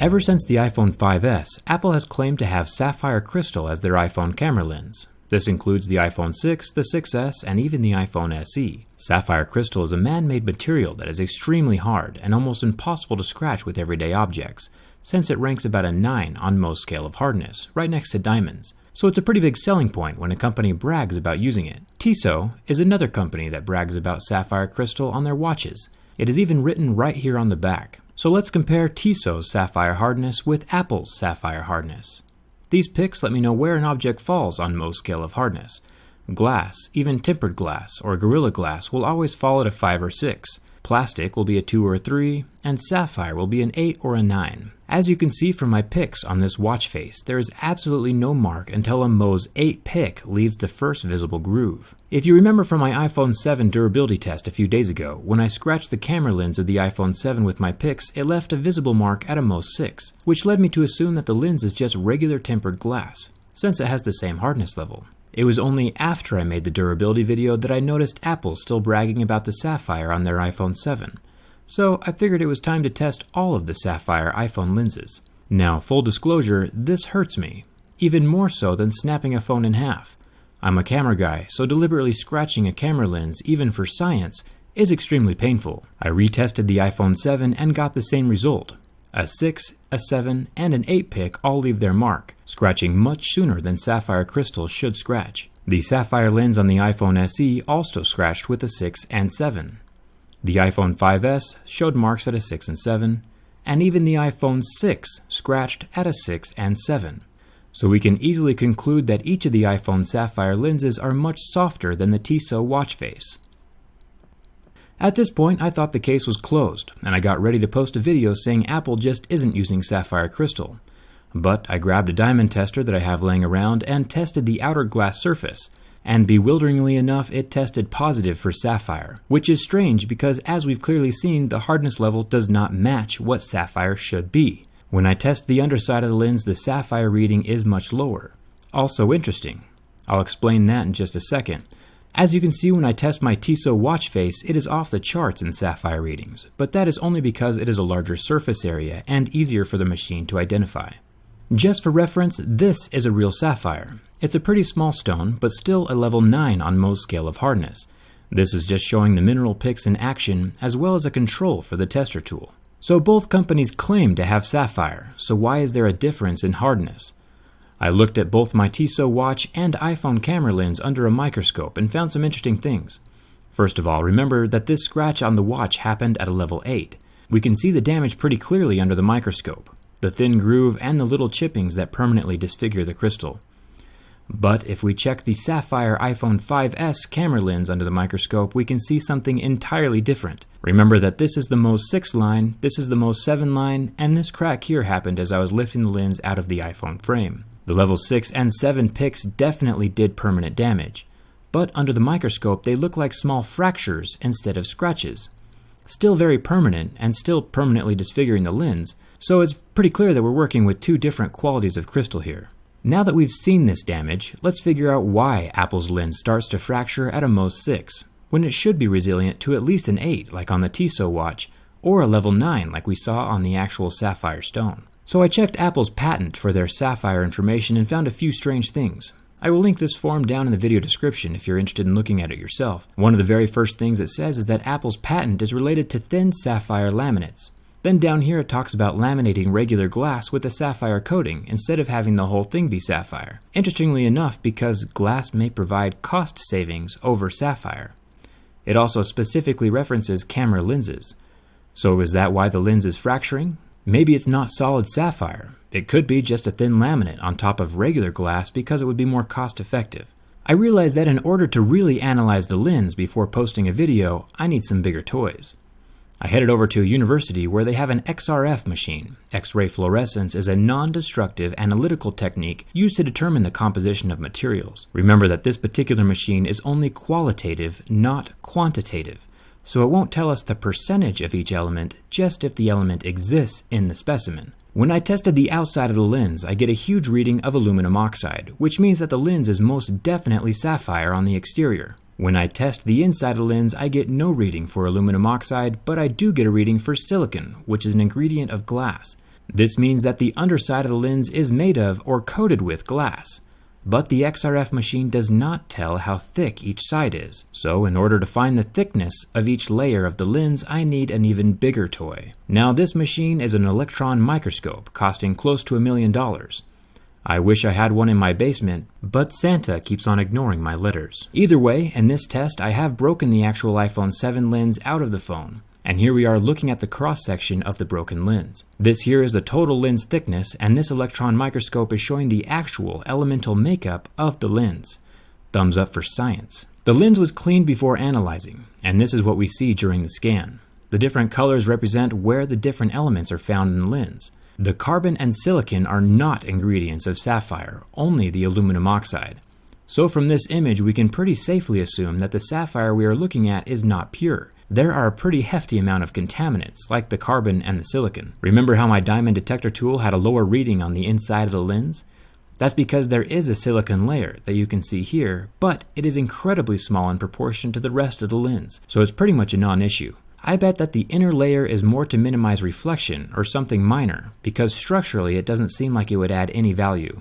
Ever since the iPhone 5S, Apple has claimed to have sapphire crystal as their iPhone camera lens. This includes the iPhone 6, the 6S, and even the iPhone SE. Sapphire crystal is a man-made material that is extremely hard and almost impossible to scratch with everyday objects, since it ranks about a 9 on Mohs scale of hardness, right next to diamonds. So it's a pretty big selling point when a company brags about using it. Tissot is another company that brags about sapphire crystal on their watches. It is even written right here on the back. So let's compare Tissot's sapphire hardness with Apple's sapphire hardness. These pics let me know where an object falls on Mohs scale of hardness. Glass, even tempered glass or Gorilla Glass, will always fall at a 5 or 6. Plastic will be a 2 or a 3, and sapphire will be an 8 or a 9. As you can see from my pics on this watch face, there is absolutely no mark until a Mohs 8 pic leaves the first visible groove. If you remember from my iPhone 7 durability test a few days ago, when I scratched the camera lens of the iPhone 7 with my pics, it left a visible mark at a Mohs 6, which led me to assume that the lens is just regular tempered glass, since it has the same hardness level. It was only after I made the durability video that I noticed Apple still bragging about the sapphire on their iPhone 7. So I figured it was time to test all of the sapphire iPhone lenses. Now, full disclosure, this hurts me, even more so than snapping a phone in half. I'm a camera guy, so deliberately scratching a camera lens, even for science, is extremely painful. I retested the iPhone 7 and got the same result. A 6, a 7, and an 8 pic all leave their mark, scratching much sooner than sapphire crystal should scratch. The sapphire lens on the iPhone SE also scratched with a 6 and 7. The iPhone 5S showed marks at a 6 and 7, and even the iPhone 6 scratched at a 6 and 7. So we can easily conclude that each of the iPhone sapphire lenses are much softer than the Tissot watch face. At this point, I thought the case was closed, and I got ready to post a video saying Apple just isn't using sapphire crystal. But I grabbed a diamond tester that I have laying around and tested the outer glass surface, and bewilderingly enough, it tested positive for sapphire, which is strange because, as we've clearly seen, the hardness level does not match what sapphire should be. When I test the underside of the lens, the sapphire reading is much lower. Also interesting. I'll explain that in just a second. As you can see, when I test my Tissot watch face, it is off the charts in sapphire readings, but that is only because it is a larger surface area and easier for the machine to identify. Just for reference, this is a real sapphire. It's a pretty small stone, but still a level 9 on Mohs scale of hardness. This is just showing the mineral picks in action, as well as a control for the tester tool. So both companies claim to have sapphire, so why is there a difference in hardness? I looked at both my Tissot watch and iPhone camera lens under a microscope and found some interesting things. First of all, remember that this scratch on the watch happened at a level 8. We can see the damage pretty clearly under the microscope, the thin groove and the little chippings that permanently disfigure the crystal. But if we check the Sapphire iPhone 5S camera lens under the microscope, we can see something entirely different. Remember that this is the Mohs 6 line, this is the Mohs 7 line, and this crack here happened as I was lifting the lens out of the iPhone frame. The level 6 and 7 pics definitely did permanent damage, but under the microscope they look like small fractures instead of scratches. Still very permanent and still permanently disfiguring the lens, so it's pretty clear that we're working with two different qualities of crystal here. Now that we've seen this damage, let's figure out why Apple's lens starts to fracture at a Mohs 6, when it should be resilient to at least an 8 like on the Tissot watch, or a level 9 like we saw on the actual sapphire stone. So I checked Apple's patent for their sapphire information and found a few strange things. I will link this form down in the video description if you're interested in looking at it yourself. One of the very first things it says is that Apple's patent is related to thin sapphire laminates. Then down here it talks about laminating regular glass with a sapphire coating instead of having the whole thing be sapphire. Interestingly enough, because glass may provide cost savings over sapphire. It also specifically references camera lenses. So is that why the lens is fracturing? Maybe it's not solid sapphire. It could be just a thin laminate on top of regular glass because it would be more cost effective. I realized that in order to really analyze the lens before posting a video, I need some bigger toys. I headed over to a university where they have an XRF machine. X-ray fluorescence is a non-destructive analytical technique used to determine the composition of materials. Remember that this particular machine is only qualitative, not quantitative. So it won't tell us the percentage of each element, just if the element exists in the specimen. When I tested the outside of the lens, I get a huge reading of aluminum oxide, which means that the lens is most definitely sapphire on the exterior. When I test the inside of the lens, I get no reading for aluminum oxide, but I do get a reading for silicon, which is an ingredient of glass. This means that the underside of the lens is made of or coated with glass. But the XRF machine does not tell how thick each side is. So in order to find the thickness of each layer of the lens, I need an even bigger toy. Now this machine is an electron microscope costing close to $1 million. I wish I had one in my basement, but Santa keeps on ignoring my letters. Either way, in this test I have broken the actual iPhone 7 lens out of the phone. And here we are looking at the cross-section of the broken lens. This here is the total lens thickness, and this electron microscope is showing the actual elemental makeup of the lens. Thumbs up for science. The lens was cleaned before analyzing, and this is what we see during the scan. The different colors represent where the different elements are found in the lens. The carbon and silicon are not ingredients of sapphire, only the aluminum oxide. So from this image we can pretty safely assume that the sapphire we are looking at is not pure. There are a pretty hefty amount of contaminants, like the carbon and the silicon. Remember how my diamond detector tool had a lower reading on the inside of the lens? That's because there is a silicon layer that you can see here, but it is incredibly small in proportion to the rest of the lens, so it's pretty much a non-issue. I bet that the inner layer is more to minimize reflection or something minor, because structurally it doesn't seem like it would add any value.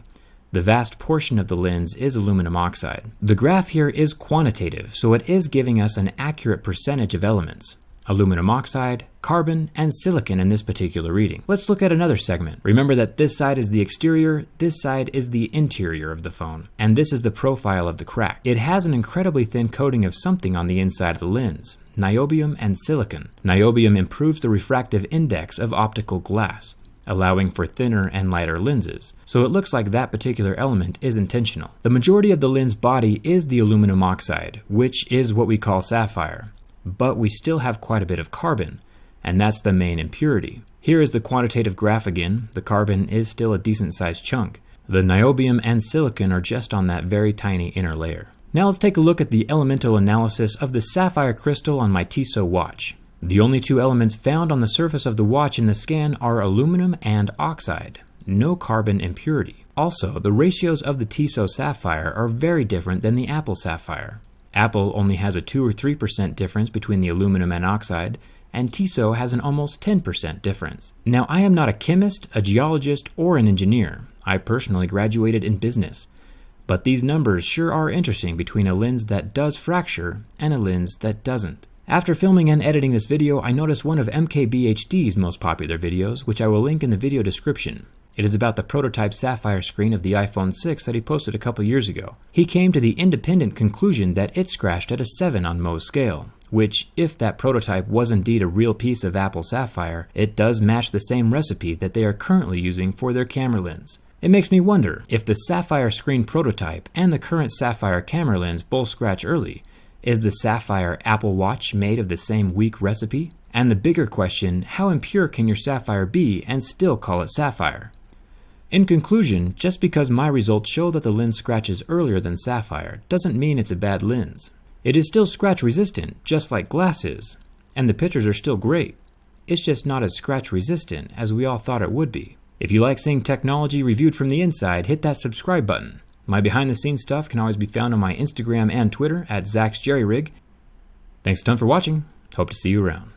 The vast portion of the lens is aluminum oxide. The graph here is quantitative, so it is giving us an accurate percentage of elements. Aluminum oxide, carbon, and silicon in this particular reading. Let's look at another segment. Remember that this side is the exterior, this side is the interior of the phone, and this is the profile of the crack. It has an incredibly thin coating of something on the inside of the lens, niobium and silicon. Niobium improves the refractive index of optical glass, allowing for thinner and lighter lenses, so it looks like that particular element is intentional. The majority of the lens body is the aluminum oxide, which is what we call sapphire, but we still have quite a bit of carbon, and that's the main impurity. Here is the quantitative graph again. The carbon is still a decent sized chunk. The niobium and silicon are just on that very tiny inner layer. Now let's take a look at the elemental analysis of the sapphire crystal on my Tissot watch. The only two elements found on the surface of the watch in the scan are aluminum and oxide, no carbon impurity. Also, the ratios of the Tissot sapphire are very different than the Apple sapphire. Apple only has a 2 or 3% difference between the aluminum and oxide, and Tissot has an almost 10% difference. Now, I am not a chemist, a geologist, or an engineer. I personally graduated in business. But these numbers sure are interesting between a lens that does fracture and a lens that doesn't. After filming and editing this video, I noticed one of MKBHD's most popular videos, which I will link in the video description. It is about the prototype sapphire screen of the iPhone 6 that he posted a couple years ago. He came to the independent conclusion that it scratched at a 7 on Mohs scale, which, if that prototype was indeed a real piece of Apple sapphire, it does match the same recipe that they are currently using for their camera lens. It makes me wonder if the sapphire screen prototype and the current sapphire camera lens both scratch early. Is the Sapphire Apple Watch made of the same weak recipe? And the bigger question, how impure can your sapphire be and still call it sapphire? In conclusion, just because my results show that the lens scratches earlier than sapphire doesn't mean it's a bad lens. It is still scratch resistant, just like glass is, and the pictures are still great. It's just not as scratch resistant as we all thought it would be. If you like seeing technology reviewed from the inside, hit that subscribe button. My behind the scenes stuff can always be found on my Instagram and Twitter at ZachsJerryRig. Thanks a ton for watching. Hope to see you around.